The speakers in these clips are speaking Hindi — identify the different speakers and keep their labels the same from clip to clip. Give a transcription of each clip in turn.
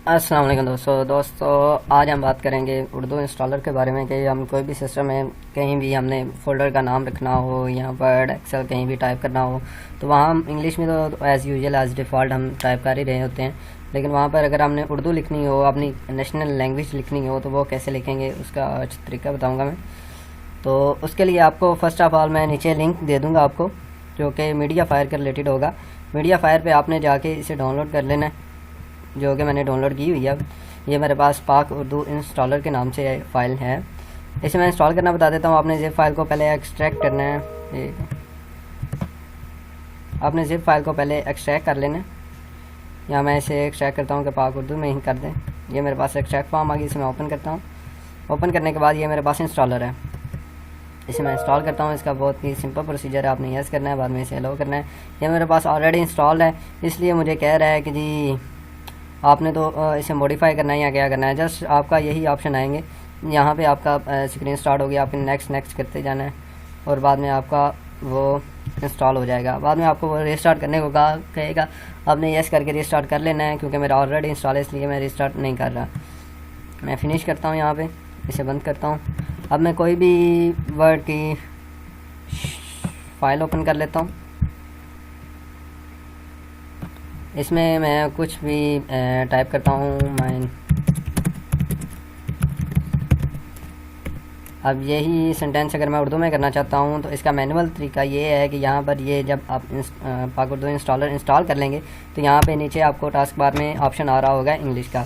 Speaker 1: अस्सलाम वालेकुम दोस्तों आज हम बात करेंगे उर्दू इंस्टॉलर के बारे में कि हम कोई भी सिस्टम में कहीं भी हमने फ़ोल्डर का नाम रखना हो या वर्ड एक्सेल कहीं भी टाइप करना हो तो वहाँ हम इंग्लिश में तो एज़ यूजुअल एज़ डिफ़ॉल्ट हम टाइप कर ही रहे होते हैं। लेकिन वहाँ पर अगर हमने उर्दू लिखनी हो, अपनी नेशनल लैंग्वेज लिखनी हो तो वो कैसे लिखेंगे उसका आज तरीका बताऊँगा मैं। तो उसके लिए आपको फ़र्स्ट ऑफ़ ऑल मैं नीचे लिंक दे दूँगा आपको, जो कि मीडिया फायर के रिलेटेड होगा। मीडिया फायर पे आपने जाके इसे डाउनलोड कर लेना है, जो कि मैंने डाउनलोड की हुई है। ये मेरे पास पाक उर्दू इंस्टॉलर के नाम से फ़ाइल है। इसे मैं इंस्टॉल करना बता देता हूँ। आपने ज़िप फाइल को पहले एक्सट्रैक्ट करना है। आपने ज़िप फाइल को पहले एक्सट्रैक्ट कर लेना है। यहाँ मैं इसे एक्सट्रैक्ट करता हूँ कि पाक उर्दू में ही कर दें। ये मेरे पास एक्सट्रैक्ट फॉर्म आ गई, इसे मैं ओपन करता हूँ। ओपन करने के बाद ये मेरे पास इंस्टॉलर है, इसे मैं इंस्टॉल करता हूँ। इसका बहुत ही सिंपल प्रोसीजर है, आपने यस करना है, बाद में इसे अलाउ करना है। ये मेरे पास ऑलरेडी इंस्टॉल है, इसलिए मुझे कह रहा है कि जी आपने तो इसे मॉडिफाई करना है या क्या करना है। जस्ट आपका यही ऑप्शन आएंगे, यहाँ पे आपका स्क्रीन स्टार्ट होगी, आपने नेक्स्ट करते जाना है और बाद में आपका वो इंस्टॉल हो जाएगा। बाद में आपको वो रीस्टार्ट करने को कहेगा, आपने यस करके रीस्टार्ट कर लेना है। क्योंकि मेरा ऑलरेडी इंस्टॉल है इसलिए मैं रीस्टार्ट नहीं कर रहा। मैं फिनिश करता हूँ, यहाँ पे इसे बंद करता हूँ। अब मैं कोई भी वर्ड की फ़ाइल ओपन कर लेता हूँ। इसमें मैं कुछ भी टाइप करता हूँ माइन। अब यही सेंटेंस अगर मैं उर्दू में करना चाहता हूँ तो इसका मैनुअल तरीका ये है कि यहाँ पर ये जब आप पाक उर्दू इंस्टॉलर इंस्टॉल कर लेंगे तो यहाँ पे नीचे आपको टास्क बार में ऑप्शन आ रहा होगा इंग्लिश का।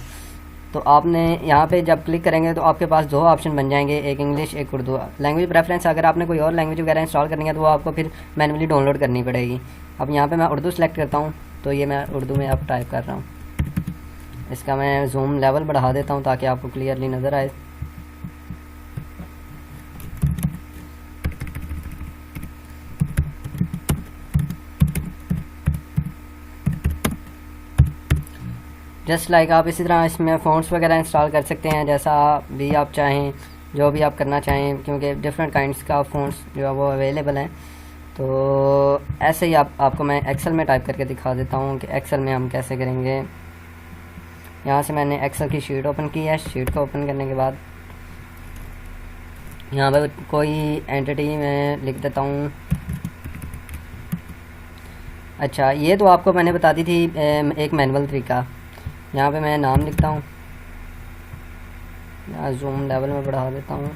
Speaker 1: तो आपने यहाँ पे जब क्लिक करेंगे तो आपके पास दो ऑप्शन बन जाएंगे, एक इंग्लिश एक उर्दू। लैंग्वेज प्रेफरेंस अगर आपने कोई और लैंग्वेज वगैरह इंस्टॉल करनी है तो वो आपको फिर मैनुअली डाउनलोड करनी पड़ेगी। अब यहाँ पे मैं उर्दू सेलेक्ट करता हूँ, तो ये मैं उर्दू में अब टाइप कर रहा हूँ। इसका मैं जूम लेवल बढ़ा देता हूँ ताकि आपको क्लियरली नज़र आए। जस्ट लाइक आप इसी तरह इसमें फ़ॉन्ट्स वगैरह इंस्टॉल कर सकते हैं जैसा भी आप चाहें, जो भी आप करना चाहें, क्योंकि डिफरेंट काइंड्स का फ़ॉन्ट्स जो है वो अवेलेबल हैं। तो ऐसे ही आपको मैं एक्सेल में टाइप करके दिखा देता हूँ कि एक्सेल में हम कैसे करेंगे। यहाँ से मैंने एक्सेल की शीट ओपन की है। शीट को ओपन करने के बाद यहाँ पर कोई एंटिटी मैं लिख देता हूँ। अच्छा, ये तो आपको मैंने बता दी थी एक मैनुअल तरीका। यहाँ पे मैं नाम लिखता हूँ, यहाँ जूम लेवल में बढ़ा देता हूँ।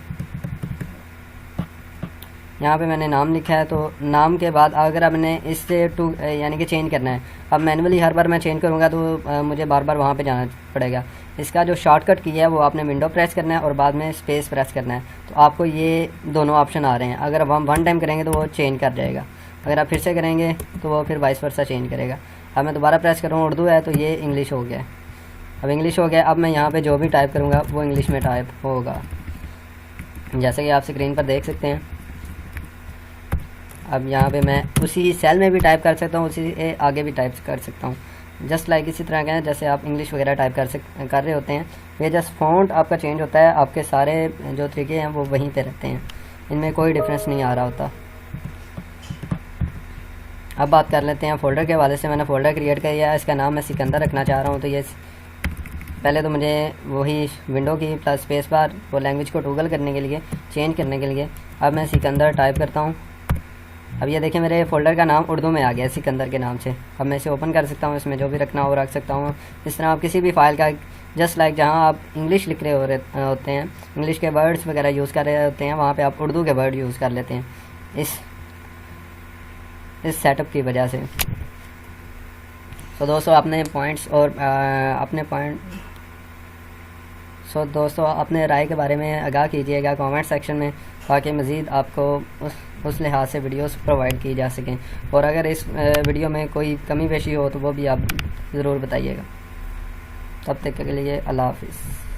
Speaker 1: यहाँ पे मैंने नाम लिखा है, तो नाम के बाद अगर आपने इससे टू यानी कि चेंज करना है, अब मैनुअली हर बार मैं चेंज करूँगा तो मुझे बार बार वहाँ पे जाना पड़ेगा। इसका जो शॉर्टकट की है वो आपने विंडो प्रेस करना है और बाद में स्पेस प्रेस करना है, तो आपको ये दोनों ऑप्शन आ रहे हैं। अगर हम वन टाइम करेंगे तो वो चेंज कर जाएगा, अगर आप फिर से करेंगे तो वो फिर वाइस वर्सा चेंज करेगा। अब मैं दोबारा प्रेस करूँ, उर्दू है तो ये इंग्लिश हो गया। अब इंग्लिश हो गया। अब मैं यहाँ पे जो भी टाइप करूँगा वो इंग्लिश में टाइप होगा, जैसे कि आप स्क्रीन पर देख सकते हैं। अब यहाँ पे मैं उसी सेल में भी टाइप कर सकता हूँ, उसी आगे भी टाइप कर सकता हूँ। जस्ट लाइक इसी तरह का है जैसे आप इंग्लिश वगैरह टाइप कर रहे होते हैं। ये जस्ट फ़ॉन्ट आपका चेंज होता है, आपके सारे जो तरीके हैं वो वहीं पे रहते हैं, इनमें कोई डिफरेंस नहीं आ रहा होता। अब बात कर लेते हैं फ़ोल्डर के हवाले से। मैंने फ़ोल्डर क्रिएट किया है, इसका नाम मैं सिकंदर रखना चाह रहा हूँ। तो ये पहले तो मुझे वही विंडो की प्लस स्पेस बार वो लैंग्वेज को टूगल करने के लिए, चेंज करने के लिए अब मैं सिकंदर टाइप करता हूँ। अब ये देखिए मेरे फ़ोल्डर का नाम उर्दू में आ गया सिकंदर के नाम से। अब मैं इसे ओपन कर सकता हूँ, इसमें जो भी रखना हो रख सकता हूँ। इस तरह आप किसी भी फाइल का जस्ट लाइक जहाँ आप इंग्लिश लिख रहे होते हैं, इंग्लिश के वर्ड्स वगैरह यूज़ कर रहे होते हैं, वहाँ पे आप उर्दू के वर्ड यूज़ कर लेते हैं इस सेटअप की वजह से। तो दोस्तों अपने पॉइंट्स और दोस्तों अपने राय के बारे में आगाह कीजिएगा कमेंट सेक्शन में, ताकि मज़ीद आपको उस लिहाज से वीडियोस प्रोवाइड की जा सकें। और अगर इस वीडियो में कोई कमी पेशी हो तो वो भी आप ज़रूर बताइएगा। तब तक के लिए अल्लाह हाफ़िज़।